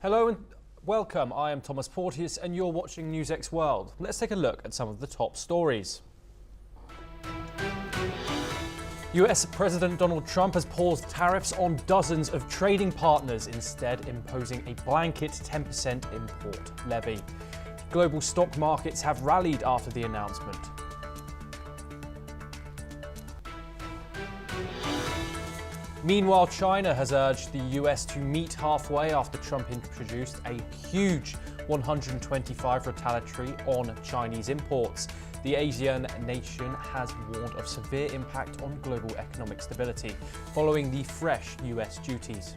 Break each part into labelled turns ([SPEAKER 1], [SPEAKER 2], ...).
[SPEAKER 1] Hello and welcome. I am Thomas Porteous and you're watching NewsX World. Let's take a look at some of the top stories. US President Donald Trump has paused tariffs on dozens of trading partners, instead imposing a blanket 10% import levy. Global stock markets have rallied after the announcement. Meanwhile, China has urged the US to meet halfway after Trump introduced a huge 125 retaliatory on Chinese imports. The Asian nation has warned of severe impact on global economic stability following the fresh US duties.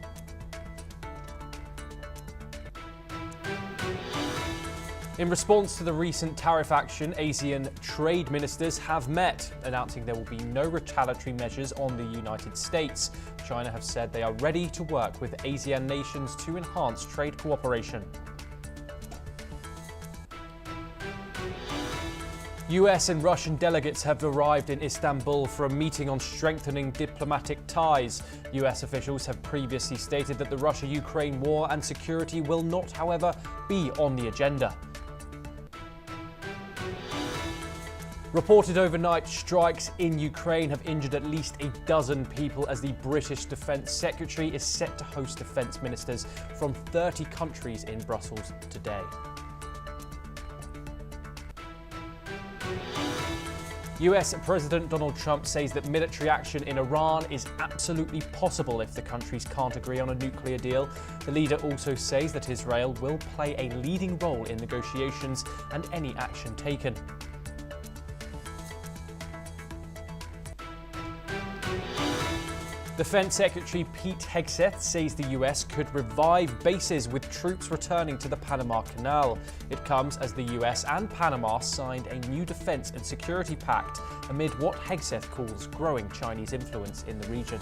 [SPEAKER 1] In response to the recent tariff action, ASEAN trade ministers have met, announcing there will be no retaliatory measures on the United States. China have said they are ready to work with ASEAN nations to enhance trade cooperation. US and Russian delegates have arrived in Istanbul for a meeting on strengthening diplomatic ties. US officials have previously stated that the Russia-Ukraine war and security will not, however, be on the agenda. Reported overnight strikes in Ukraine have injured at least a dozen people as the British Defence Secretary is set to host defence ministers from 30 countries in Brussels today. US President Donald Trump says that military action in Iran is absolutely possible if the countries can't agree on a nuclear deal. The leader also says that Israel will play a leading role in negotiations and any action taken. Defense Secretary Pete Hegseth says the US could revive bases with troops returning to the Panama Canal. It comes as the US and Panama signed a new defense and security pact amid what Hegseth calls growing Chinese influence in the region.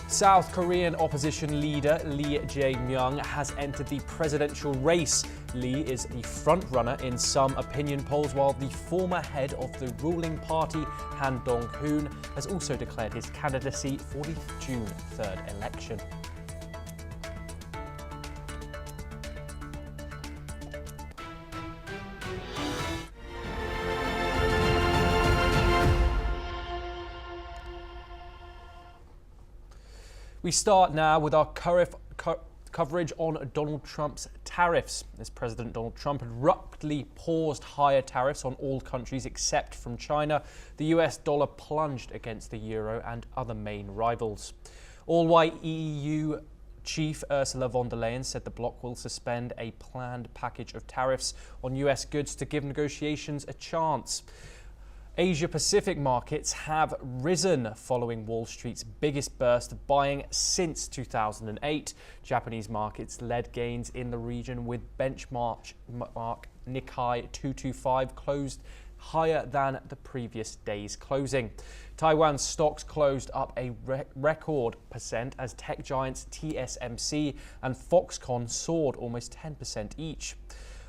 [SPEAKER 1] South Korean opposition leader Lee Jae-myung has entered the presidential race. Lee is the front-runner in some opinion polls, while the former head of the ruling party, Han Dong-hoon, has also declared his candidacy for the June 3rd election. We start now with our coverage on Donald Trump's tariffs. As President Donald Trump abruptly paused higher tariffs on all countries except from China, the US dollar plunged against the euro and other main rivals. All-white EU Chief Ursula von der Leyen said the bloc will suspend a planned package of tariffs on US goods to give negotiations a chance. Asia-Pacific markets have risen following Wall Street's biggest burst of buying since 2008. Japanese markets led gains in the region, with benchmark Nikkei 225 closed higher than the previous day's closing. Taiwan's stocks closed up a record percent as tech giants TSMC and Foxconn soared almost 10% each.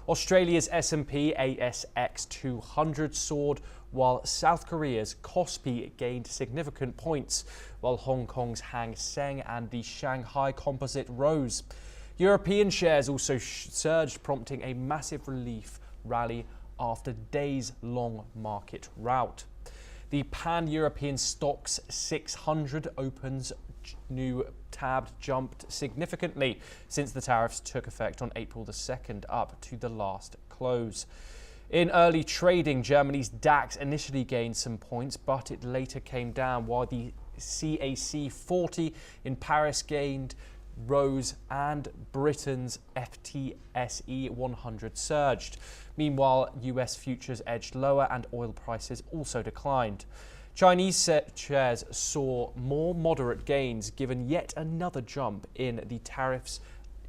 [SPEAKER 1] Australia's S&P ASX 200 soared, while South Korea's Kospi gained significant points, while Hong Kong's Hang Seng and the Shanghai Composite rose. European shares also surged, prompting a massive relief rally after days-long market rout. The Pan-European Stocks 600 opens new tab jumped significantly since the tariffs took effect on April the 2nd, up to the last close. In early trading, Germany's DAX initially gained some points, but it later came down, while the CAC 40 in Paris rose and Britain's FTSE 100 surged. Meanwhile, US futures edged lower and oil prices also declined. Chinese shares saw more moderate gains given yet another jump in the tariffs,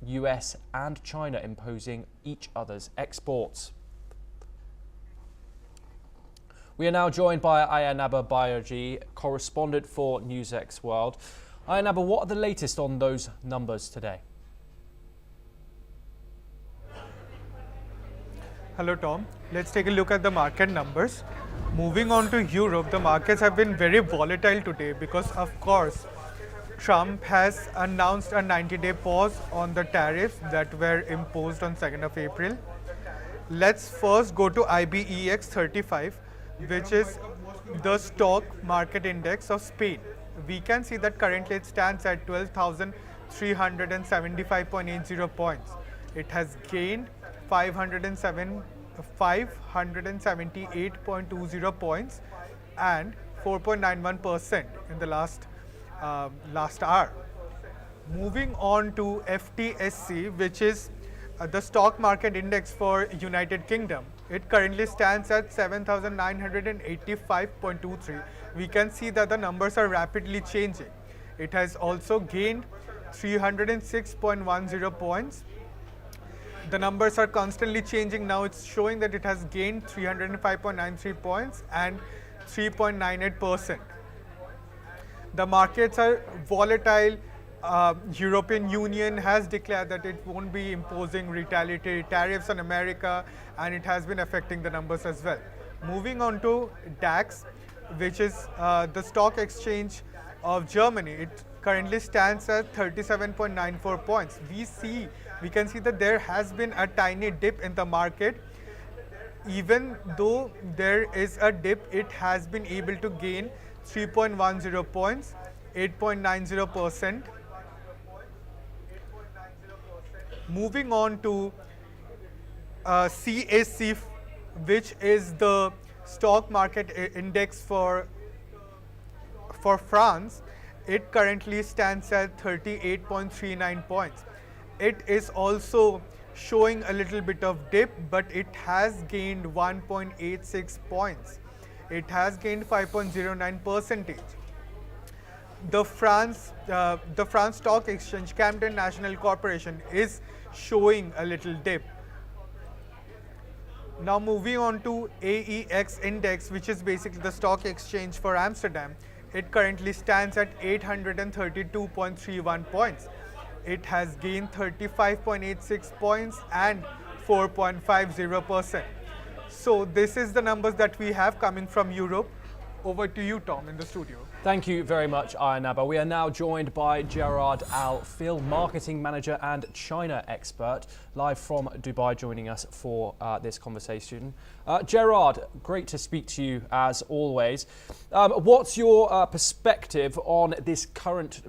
[SPEAKER 1] US and China imposing each other's exports. We are now joined by Ayanaba Bayoji, correspondent for NewsX World. Ayanaba, what are the latest on those numbers today?
[SPEAKER 2] Hello Tom, let's take a look at the market numbers. Moving on to Europe, the markets have been very volatile today because, of course, Trump has announced a 90-day pause on the tariffs that were imposed on 2nd of April. Let's first go to IBEX 35, which is the stock market index of Spain. We can see that currently it stands at 12,375.80 points. It has gained 578.20 points and 4.91% in the last hour. Moving on to FTSE, which is the stock market index for United Kingdom. It currently stands at 7,985.23. We can see that the numbers are rapidly changing. It has also gained 306.10 points. The numbers are constantly changing. Now it's showing that it has gained 305.93 points and 3.98%. The markets are volatile. European Union has declared that it won't be imposing retaliatory tariffs on America, and it has been affecting the numbers as well. Moving on to DAX, which is the stock exchange of Germany. It currently stands at 37.94 points. We can see that there has been a tiny dip in the market. Even though there is a dip, it has been able to gain 3.10 points, 8.90%. Moving on to CAC, which is the stock market index for France. It currently stands at 38.39 points. It is also showing a little bit of dip, but it has gained 1.86 points. It has gained 5.09%. The France Stock Exchange, Camden National Corporation, is showing a little dip. Now moving on to AEX index, which is basically the stock exchange for Amsterdam. It currently stands at 832.31 points. It has gained 35.86 points and 4.50%. So this is the numbers that we have coming from Europe. Over to you, Tom, in the studio.
[SPEAKER 1] Thank you very much, Ayanaba. We are now joined by Gerard Al-Fil, Marketing Manager and China Expert, live from Dubai, joining us for this conversation. Gerard, great to speak to you as always. What's your perspective on this current,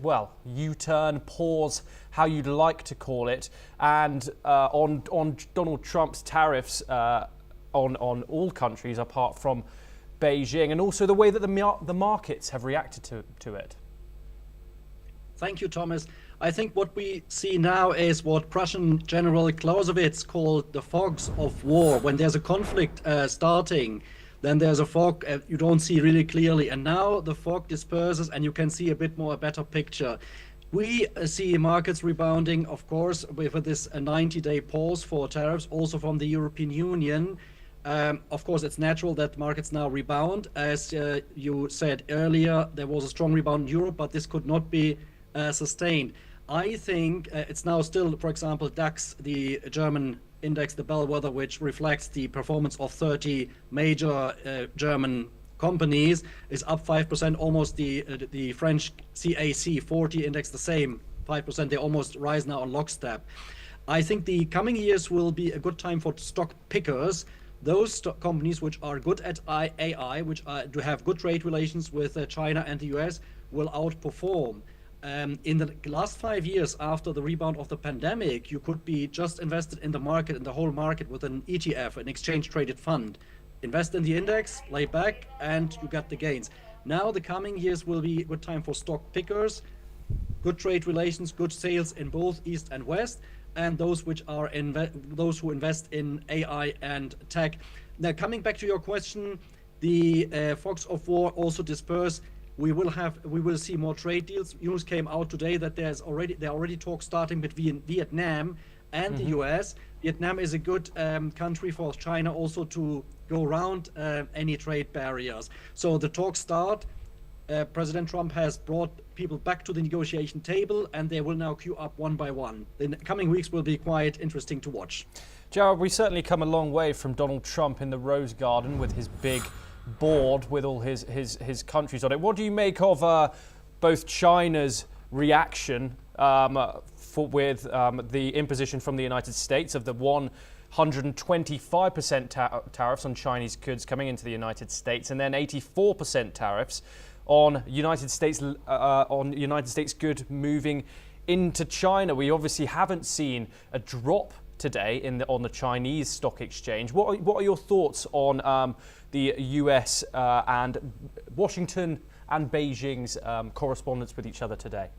[SPEAKER 1] U-turn, pause, how you'd like to call it, and on Donald Trump's tariffs on all countries apart from Beijing, and also the way that the markets have reacted to it?
[SPEAKER 3] Thank you, Thomas. I think what we see now is what Prussian General Clausewitz called the fogs of war. When there's a conflict starting, then there's a fog you don't see really clearly, and now the fog disperses and you can see a better picture. We see markets rebounding, of course, with this 90-day pause for tariffs, also from the European Union. Of course, it's natural that markets now rebound. As you said earlier, there was a strong rebound in Europe, but this could not be sustained. I think it's now still, for example, DAX, the German index, the bellwether, which reflects the performance of 30 major German companies, is up 5%. Almost the French CAC 40 index, the same, 5%. They almost rise now on lockstep. I think the coming years will be a good time for stock pickers. Those companies which are good at AI, which do have good trade relations with China and the US, will outperform. In the last 5 years after the rebound of the pandemic, you could be just invested in the market, in the whole market, with an ETF, an exchange-traded fund. Invest in the index, lay back, and you get the gains. Now the coming years will be a good time for stock pickers, good trade relations, good sales in both East and West, and those which are those who invest in AI and tech. Now, coming back to your question, the fogs of war also disperse. We will see more trade deals. News came out today that there are already talks starting between Vietnam and the US. Vietnam is a good country for China also to go around any trade barriers. So the talks start. President Trump has brought people back to the negotiation table, and they will now queue up one by one. The coming weeks will be quite interesting to watch.
[SPEAKER 1] Gerard, we certainly come a long way from Donald Trump in the Rose Garden with his big board with all his countries on it. What do you make of both China's reaction with the imposition from the United States of the 125% tariffs on Chinese goods coming into the United States, and then 84% tariffs on United States goods moving into China? We obviously haven't seen a drop today on the Chinese stock exchange. What are your thoughts on the US and Washington and Beijing's correspondence with each other today?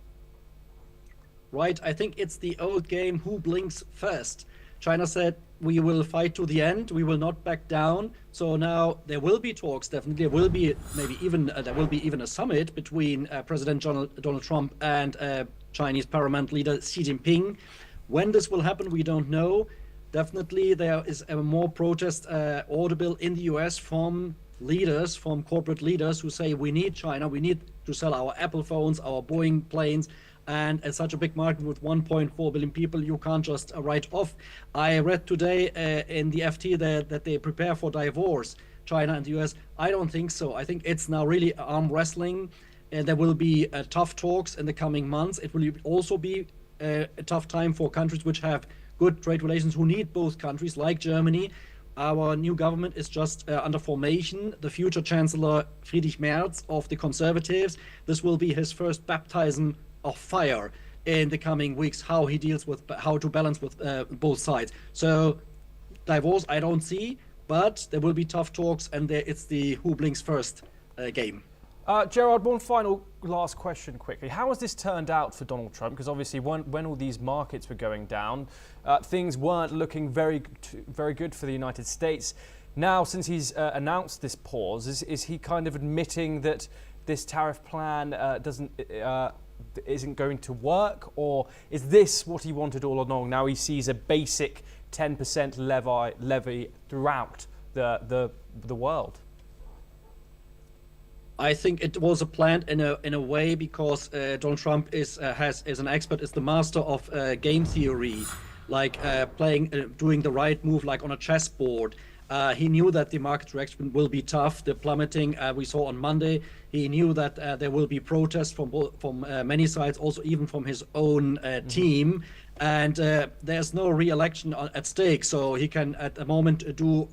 [SPEAKER 3] Right, I think it's the old game, who blinks first. China said, we will fight to the end, we will not back down. So now there will be talks, definitely. There will be even a summit between President Donald Trump and Chinese paramount leader Xi Jinping. When this will happen, we don't know. Definitely there is a more protest audible in the US from leaders, from corporate leaders who say we need China, we need to sell our Apple phones, our Boeing planes, and at such a big market with 1.4 billion people, you can't just write off. I read today in the FT that they prepare for divorce, China and the US. I don't think so. I think it's now really arm wrestling, and there will be tough talks in the coming months. It will also be a tough time for countries which have good trade relations, who need both countries, like Germany. Our new government is just under formation. The future Chancellor Friedrich Merz of the Conservatives, this will be his first baptism of fire in the coming weeks, how he deals with, how to balance with both sides. So divorce I don't see, but there will be tough talks, and it's the who blinks first game.
[SPEAKER 1] Gerard, one final last question quickly. How has this turned out for Donald Trump? Because obviously when all these markets were going down, things weren't looking very good for the United States. Now, since he's announced this pause, is he kind of admitting that this tariff plan isn't going to work, or is this what he wanted all along? Now he sees a basic 10% levy throughout the world.
[SPEAKER 3] I think it was a plan in a way, because Donald Trump is an expert, is the master of game theory, like doing the right move, like on a chessboard. He knew that the market reaction will be tough. The plummeting we saw on Monday. He knew that there will be protests from many sides, also even from his own team. And there's no re-election at stake, so he can at the moment do,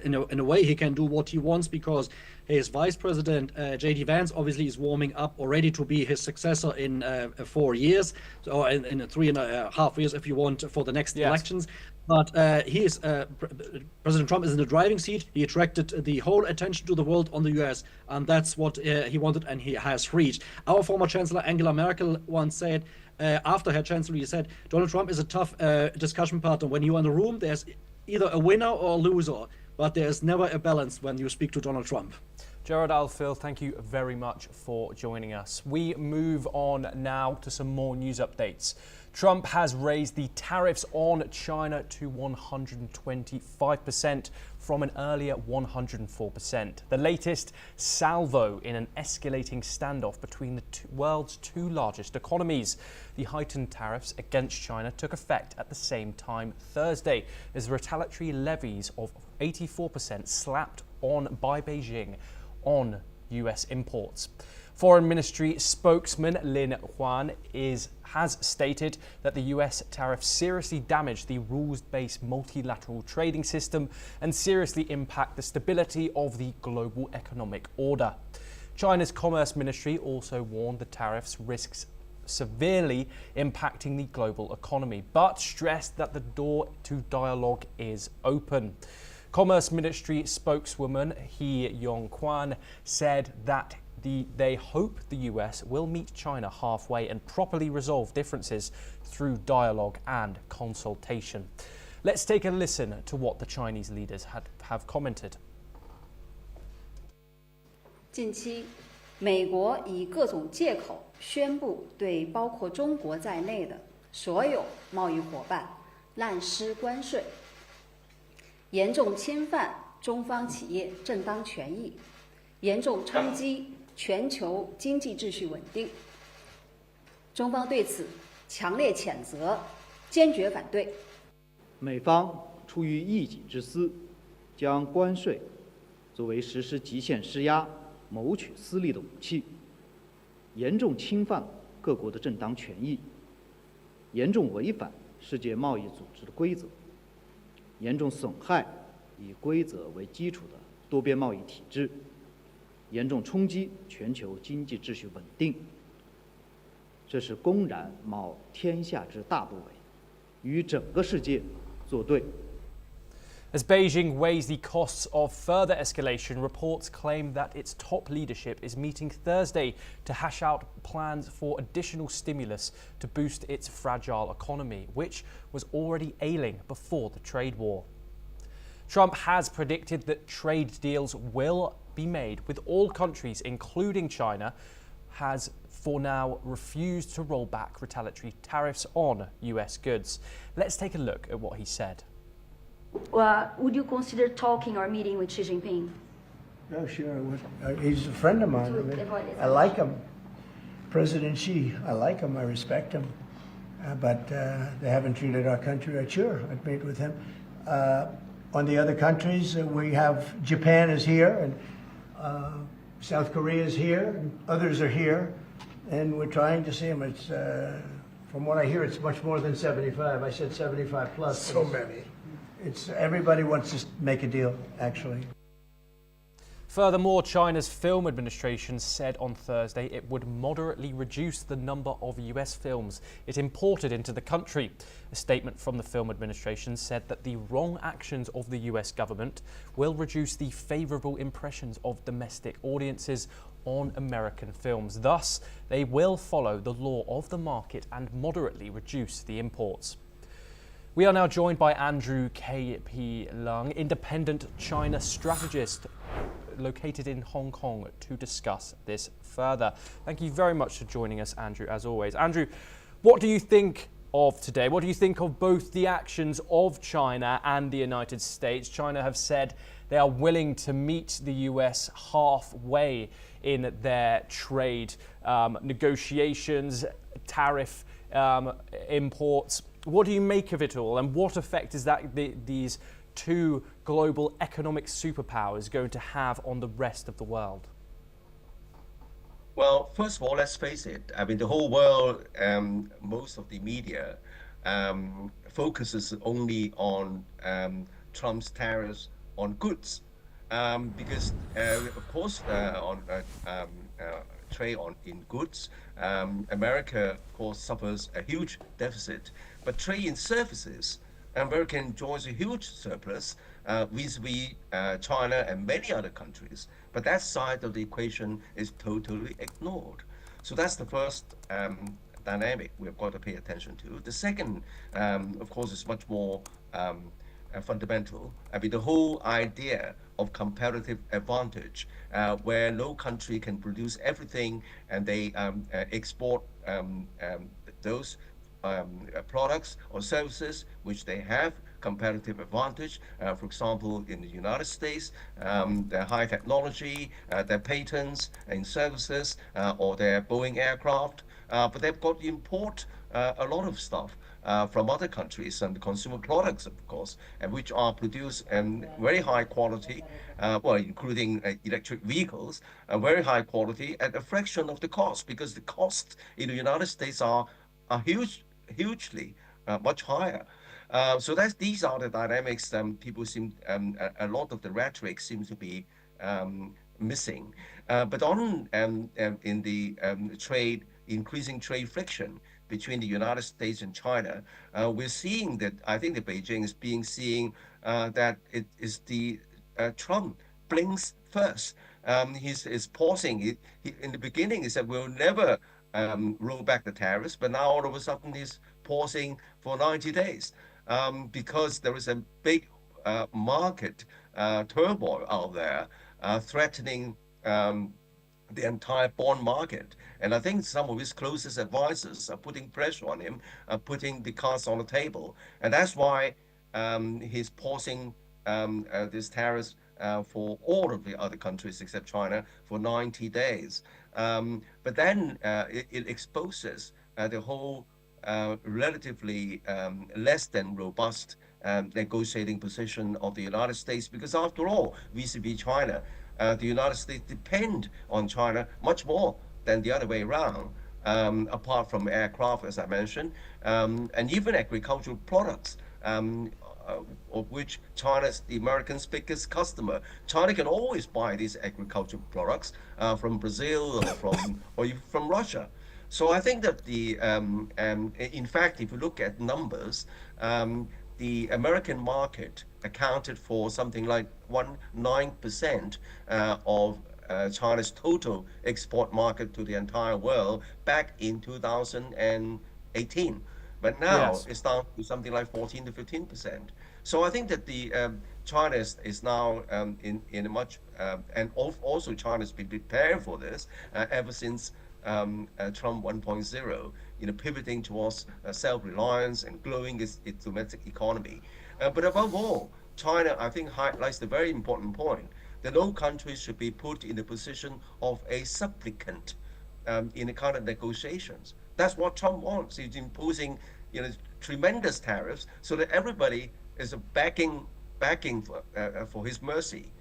[SPEAKER 3] in a way, he can do what he wants, because his vice president, J.D. Vance, obviously is warming up already to be his successor in 4 years, or in 3.5 years, if you want, for the next elections. But President Trump is in the driving seat. He attracted the whole attention to the world on the US, and that's what he wanted, and he has reached. Our former Chancellor Angela Merkel once said, after her chancellor, he said, Donald Trump is a tough discussion partner. When you're in the room, there's either a winner or a loser, but there's never a balance when you speak to Donald Trump.
[SPEAKER 1] Gerard Alfil, thank you very much for joining us. We move on now to some more news updates. Trump has raised the tariffs on China to 125% from an earlier 104%. The latest salvo in an escalating standoff between the world's two largest economies. The heightened tariffs against China took effect at the same time Thursday, as retaliatory levies of 84% slapped on by Beijing on US imports. Foreign Ministry spokesman Lin Huan has stated that the US tariffs seriously damage the rules-based multilateral trading system and seriously impact the stability of the global economic order. China's Commerce Ministry also warned the tariffs risks severely impacting the global economy, but stressed that the door to dialogue is open. Commerce Ministry spokeswoman He Yong-kwan said that they hope the US will meet China halfway and properly resolve differences through dialogue and consultation. Let's take a listen to what the Chinese leaders have commented.
[SPEAKER 4] 近期，美国以各种借口宣布对包括中国在内的所有贸易伙伴滥施关税，严重侵犯中方企业正当权益，严重冲击全球经济秩序稳定。中方对此强烈谴责，坚决反对。
[SPEAKER 5] 美方出于一己之私，将关税作为实施极限施压、谋取私利的武器，严重侵犯各国的正当权益，严重违反世界贸易组织的规则，严重损害以规则为基础的多边贸易体制，严重冲击全球经济秩序稳定。这是公然冒天下之大不韪，与整个世界作对。
[SPEAKER 1] As Beijing weighs the costs of further escalation, reports claim that its top leadership is meeting Thursday to hash out plans for additional stimulus to boost its fragile economy, which was already ailing before the trade war. Trump has predicted that trade deals will be made with all countries, including China, has for now refused to roll back retaliatory tariffs on US goods. Let's take a look at what he said.
[SPEAKER 6] Would you consider talking or meeting with Xi Jinping?
[SPEAKER 7] Oh, sure. He's a friend of mine. I like him. President Xi, I like him, I respect him. But they haven't treated our country right. Sure, I'd meet with him. On the other countries, we have Japan is here, and South Korea is here, and others are here, and we're trying to see them. It's, from what I hear, it's much more than 75. I said 75 plus.
[SPEAKER 8] So many.
[SPEAKER 7] It's everybody wants to make a deal, actually.
[SPEAKER 1] Furthermore, China's film administration said on Thursday it would moderately reduce the number of US films it imported into the country. A statement from the film administration said that the wrong actions of the US government will reduce the favourable impressions of domestic audiences on American films. Thus, they will follow the law of the market and moderately reduce the imports. We are now joined by Andrew K.P. Leung, independent China strategist located in Hong Kong, to discuss this further. Thank you very much for joining us, Andrew, as always. Andrew, what do you think of today? What do you think of both the actions of China and the United States? China have said they are willing to meet the US halfway in their trade negotiations, tariff imports. What do you make of it all, and what effect is that these two global economic superpowers going to have on the rest of the world?
[SPEAKER 8] Well, first of all, let's face it. I mean, the whole world, most of the media focuses only on Trump's tariffs on goods, because, of course, on trade in goods, America, of course, suffers a huge deficit. But trade in services, America enjoys a huge surplus vis-a-vis China and many other countries. But that side of the equation is totally ignored. So that's the first dynamic we've got to pay attention to. The second, of course, is much more fundamental. I mean, the whole idea of comparative advantage, where no country can produce everything and they export those products or services which they have comparative advantage. For example, in the United States, their high technology, their patents in services, or their Boeing aircraft, but they've got to import a lot of stuff from other countries, and consumer products, of course, and which are produced in very high quality, well, including electric vehicles, very high quality at a fraction of the cost, because the costs in the United States are hugely much higher. So these are the dynamics people seem, a lot of the rhetoric seems to be missing. But on in the increasing trade friction between the United States and China, we're seeing that, I think that Beijing is seeing that it is the Trump blinks first. He's pausing. In the beginning, he said, we'll never roll back the tariffs, but now all of a sudden he's pausing for 90 days because there is a big market turmoil out there threatening the entire bond market. And I think some of his closest advisors are putting pressure on him, putting the cards on the table. And that's why he's pausing these tariffs for all of the other countries except China for 90 days. But then it exposes the whole relatively less than robust negotiating position of the United States, because after all, vis-a-vis China, the United States depend on China much more than the other way around, apart from aircraft, as I mentioned, and even agricultural products, of which China is the Americans' biggest customer. China can always buy these agricultural products from Brazil or even from Russia. So I think that in fact, if you look at numbers, the American market accounted for something like 9% of China's total export market to the entire world back in 2018. But now it's down to something like 14 to 15%. So I think that China is now in a much, and also China's been preparing for this ever since Trump 1.0, pivoting towards self-reliance and growing its domestic economy. But above all, China, I think, highlights the very important point that no country should be put in the position of a supplicant in the kind of negotiations. That's what Trump wants. He's imposing, tremendous tariffs so that everybody is begging for his mercy.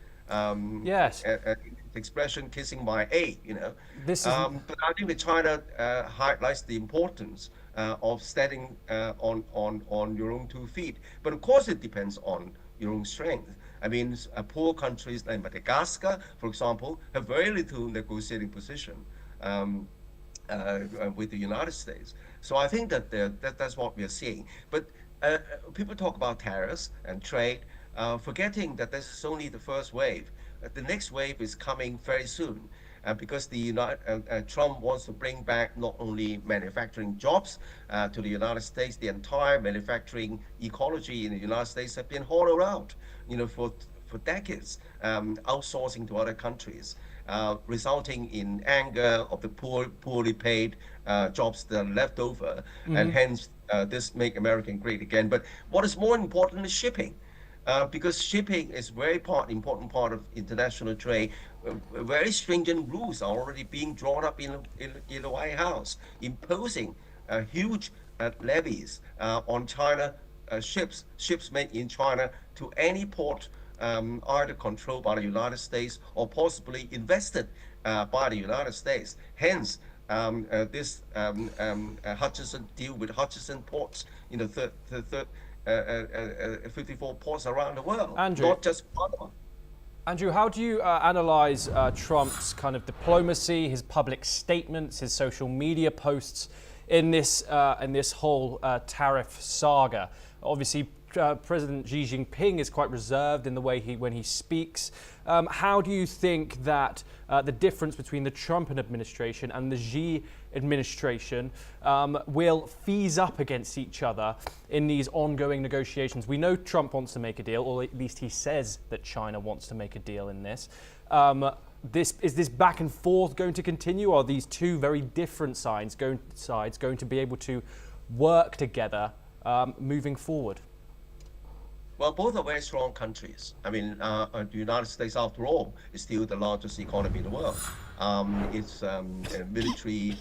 [SPEAKER 1] Yes.
[SPEAKER 8] Expression "kissing my A,"
[SPEAKER 1] This is...
[SPEAKER 8] But I think that China highlights the importance of standing on your own 2 feet. But of course, it depends on your own strength. I mean, poor countries like Madagascar, for example, have very little negotiating position with the United States. So I think that's what we are seeing. But people talk about tariffs and trade, forgetting that this is only the first wave. The next wave is coming very soon, because Trump wants to bring back not only manufacturing jobs to the United States. The entire manufacturing ecology in the United States have been hollowed out, for decades, outsourcing to other countries, resulting in anger of the poorly paid jobs that are left over, and hence this make America great again. But what is more important is shipping. Because shipping is very important part of international trade. Very stringent rules are already being drawn up in the White House, imposing huge levies on China ships made in China to any port either controlled by the United States or possibly invested by the United States. Hence, this Hutchison deal with Hutchison ports, 54 ports around the world,
[SPEAKER 1] Andrew,
[SPEAKER 8] not just Panama.
[SPEAKER 1] Andrew, how do you analyze Trump's kind of diplomacy, his public statements, his social media posts in this whole tariff saga? Obviously, President Xi Jinping is quite reserved in the way when he speaks. How do you think that the difference between the Trump administration and the Xi administration will fees up against each other in these ongoing negotiations? We know Trump wants to make a deal, or at least he says that China wants to make a deal in this. Is this back and forth going to continue? Are these two very different sides going to be able to work together moving forward?
[SPEAKER 8] Well, both are very strong countries. I mean, the United States, after all, is still the largest economy in the world. Its military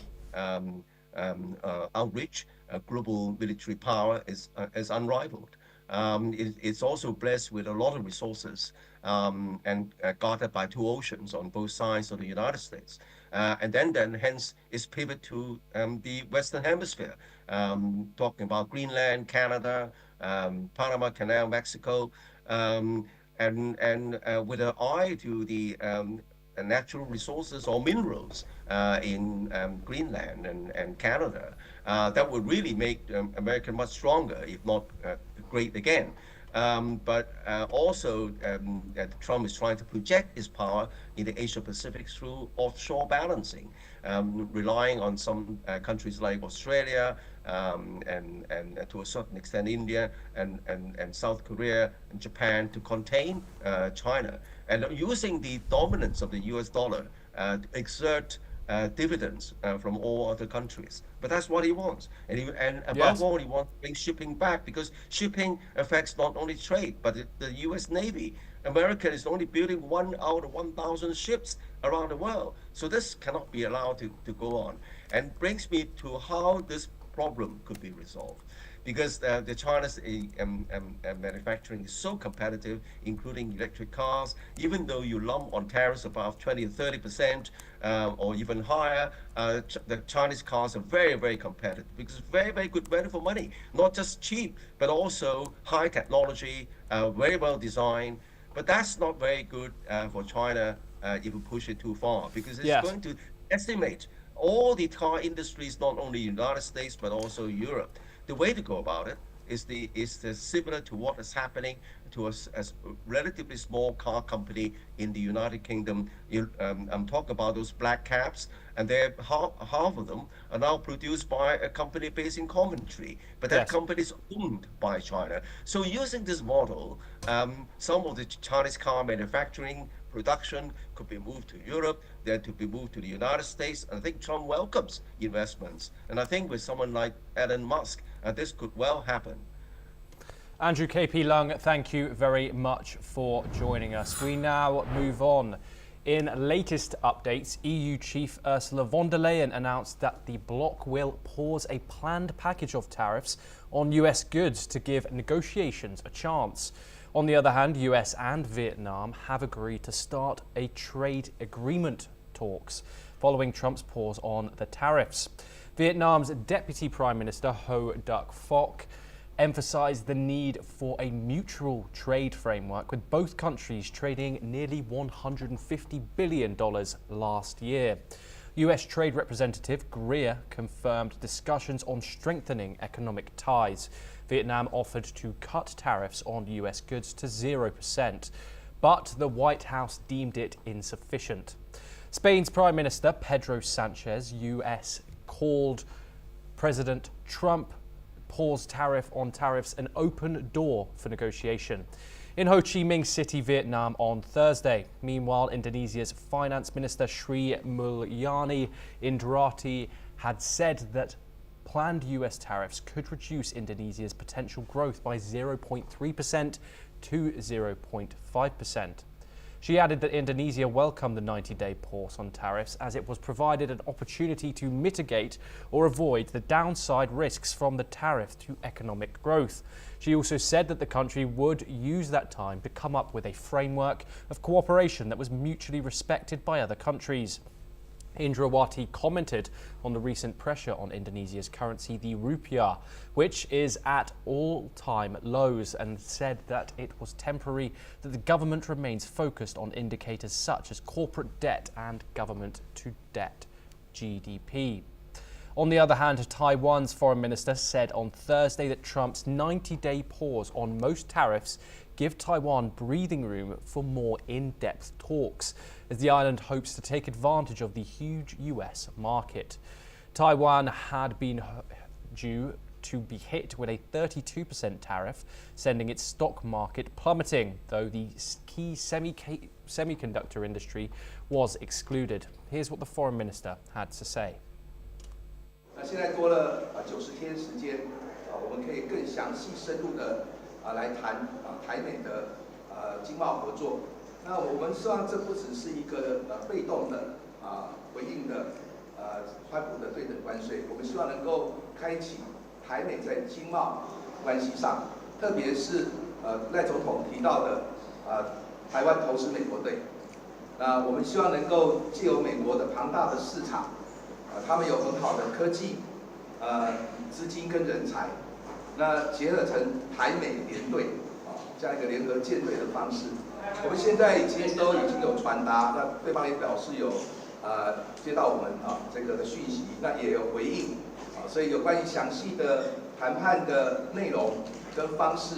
[SPEAKER 8] outreach, global military power is unrivaled. It's also blessed with a lot of resources and guarded by two oceans on both sides of the United States. And then hence its pivot to the Western Hemisphere, talking about Greenland, Canada, Panama Canal, Mexico, and with an eye to the natural resources or minerals in Greenland and Canada, that would really make America much stronger, if not great again. But also Trump is trying to project his power in the Asia Pacific through offshore balancing, relying on some countries like Australia and to a certain extent India and South Korea and Japan to contain China, and using the dominance of the US dollar to exert dividends from all other countries. But that's what he wants. And above all, he wants to bring shipping back, because shipping affects not only trade, but the US Navy. America is only building 1 out of 1,000 ships around the world. So this cannot be allowed to go on. And brings me to how this problem could be resolved. because the China's manufacturing is so competitive, including electric cars. Even though you lump on tariffs above 20 or 30% or even higher, the Chinese cars are very, very competitive because it's very, very good value for money. Not just cheap, but also high technology, very well designed. But that's not very good for China if you push it too far, because it's going to estimate all the car industries, not only United States but also Europe. The way to go about it is similar to what is happening to a relatively small car company in the United Kingdom. I'm talking about those black cabs, and half of them are now produced by a company based in Coventry, but that company is owned by China. So using this model, some of the Chinese car manufacturing production could be moved to Europe, then to be moved to the United States. And I think Trump welcomes investments. And I think with someone like Elon Musk, this could well happen.
[SPEAKER 1] Andrew KP Lung, thank you very much for joining us. We now move on. In latest updates, EU Chief Ursula von der Leyen announced that the bloc will pause a planned package of tariffs on US goods to give negotiations a chance. On the other hand, US and Vietnam have agreed to start a trade agreement talks following Trump's pause on the tariffs. Vietnam's Deputy Prime Minister Ho Duc Phoc emphasized the need for a mutual trade framework, with both countries trading nearly $150 billion last year. US Trade Representative Greer confirmed discussions on strengthening economic ties. Vietnam offered to cut tariffs on US goods to 0%, but the White House deemed it insufficient. Spain's Prime Minister Pedro Sanchez, US, called President Trump pause tariff on tariffs an open door for negotiation in Ho Chi Minh City, Vietnam on Thursday. Meanwhile, Indonesia's Finance Minister Sri Mulyani Indrati had said that planned US tariffs could reduce Indonesia's potential growth by 0.3% to 0.5%. She added that Indonesia welcomed the 90-day pause on tariffs as it was provided an opportunity to mitigate or avoid the downside risks from the tariff to economic growth. She also said that the country would use that time to come up with a framework of cooperation that was mutually respected by other countries. Indrawati commented on the recent pressure on Indonesia's currency, the rupiah, which is at all-time lows, and said that it was temporary, that the government remains focused on indicators such as corporate debt and government-to-debt GDP. On the other hand, Taiwan's foreign minister said on Thursday that Trump's 90-day pause on most tariffs give Taiwan breathing room for more in-depth talks, as the island hopes to take advantage of the huge US market. Taiwan had been due to be hit with a 32% tariff, sending its stock market plummeting, though the key semiconductor industry was excluded. Here's what the foreign minister had to say.
[SPEAKER 9] 现在多了90天时间，我们可以更详细深入的来谈台美的经贸合作。那我们希望这不只是一个被动的回应的川普的对等关税，我们希望能够开启台美在经贸关系上，特别是赖总统提到的台湾投资美国队。那我们希望能够借由美国的庞大的市场。 他们有很好的科技、资金跟人才，那结合成台美联队这样一个联合舰队的方式。我们现在已经有传达，那对方也表示有接到我们这个的讯息，那也有回应所以有关于详细的谈判的内容跟方式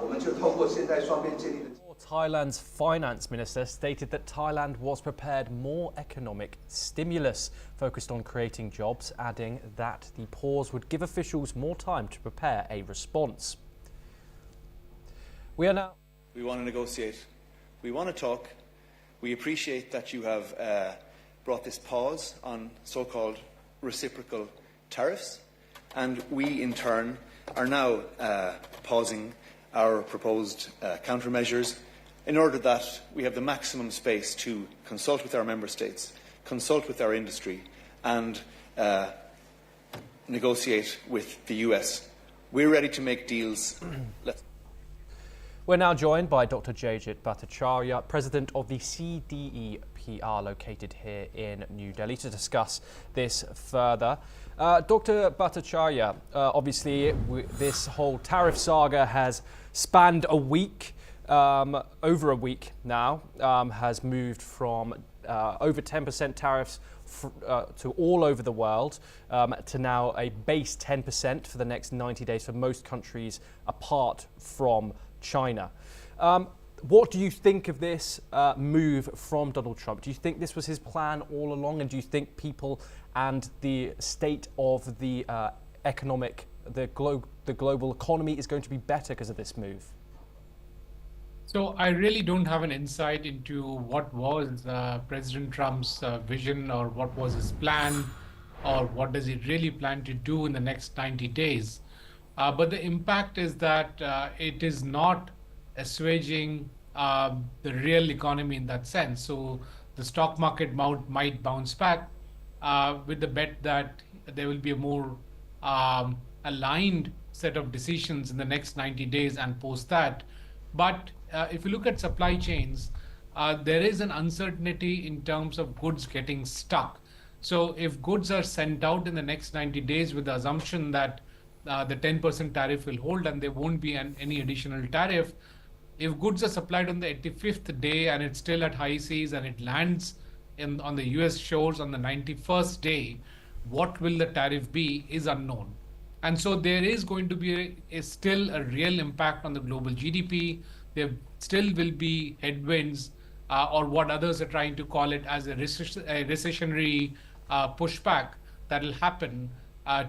[SPEAKER 9] 我们就透过现在双边建立的。
[SPEAKER 1] Thailand's finance minister stated that Thailand was prepared more economic stimulus focused on creating jobs, adding that the pause would give officials more time to prepare a response. We want
[SPEAKER 10] to negotiate. We want to talk. We appreciate that you have brought this pause on so-called reciprocal tariffs, and we in turn are now pausing our proposed countermeasures in order that we have the maximum space to consult with our member states, consult with our industry and negotiate with the US We're ready to make deals.
[SPEAKER 1] We're now joined by Dr. Jayjit Bhattacharya, President of the CDEPR, located here in New Delhi, to discuss this further. Dr. Bhattacharya, obviously this whole tariff saga has spanned a week, over a week now, has moved from over 10% tariffs to all over the world, to now a base 10% for the next 90 days for most countries apart from China. What do you think of this move from Donald Trump? Do you think this was his plan all along, and do you think people and the state of the global economy is going to be better because of this move?
[SPEAKER 11] So I really don't have an insight into what was President Trump's vision, or what was his plan, or what does he really plan to do in the next 90 days. But the impact is that it is not assuaging the real economy in that sense. So the stock market might bounce back with the bet that there will be a more aligned set of decisions in the next 90 days and post that. But if you look at supply chains, there is an uncertainty in terms of goods getting stuck. So if goods are sent out in the next 90 days with the assumption that the 10% tariff will hold and there won't be any additional tariff, if goods are supplied on the 85th day and it's still at high seas and it lands on the US shores on the 91st day, what will the tariff be is unknown. And so there is going to be still a real impact on the global GDP. There still will be headwinds, or what others are trying to call it as a recessionary pushback that will happen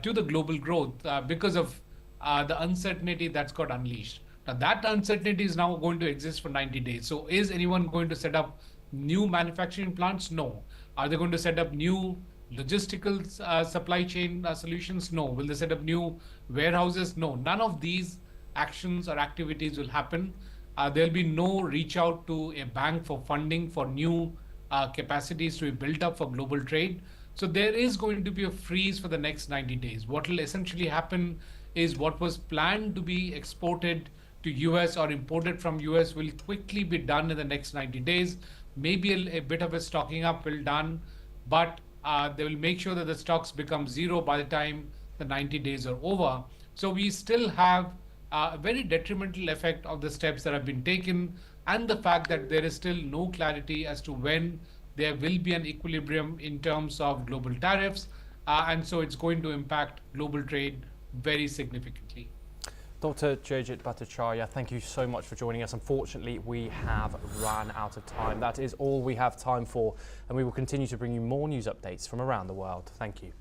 [SPEAKER 11] to the global growth because of the uncertainty that's got unleashed. Now that uncertainty is now going to exist for 90 days. So is anyone going to set up new manufacturing plants? No. Are they going to set up new logistical supply chain solutions? No. Will they set up new warehouses? No. None of these actions or activities will happen. There'll be no reach out to a bank for funding for new capacities to be built up for global trade. So there is going to be a freeze for the next 90 days. What will essentially happen is what was planned to be exported to US or imported from US will quickly be done in the next 90 days. Maybe a bit of a stocking up will done, but they will make sure that the stocks become zero by the time the 90 days are over. So we still have a very detrimental effect of the steps that have been taken, and the fact that there is still no clarity as to when there will be an equilibrium in terms of global tariffs. And so it's going to impact global trade very significantly.
[SPEAKER 1] Dr. Jayjit Bhattacharya, thank you so much for joining us. Unfortunately, we have run out of time. That is all we have time for, and we will continue to bring you more news updates from around the world. Thank you.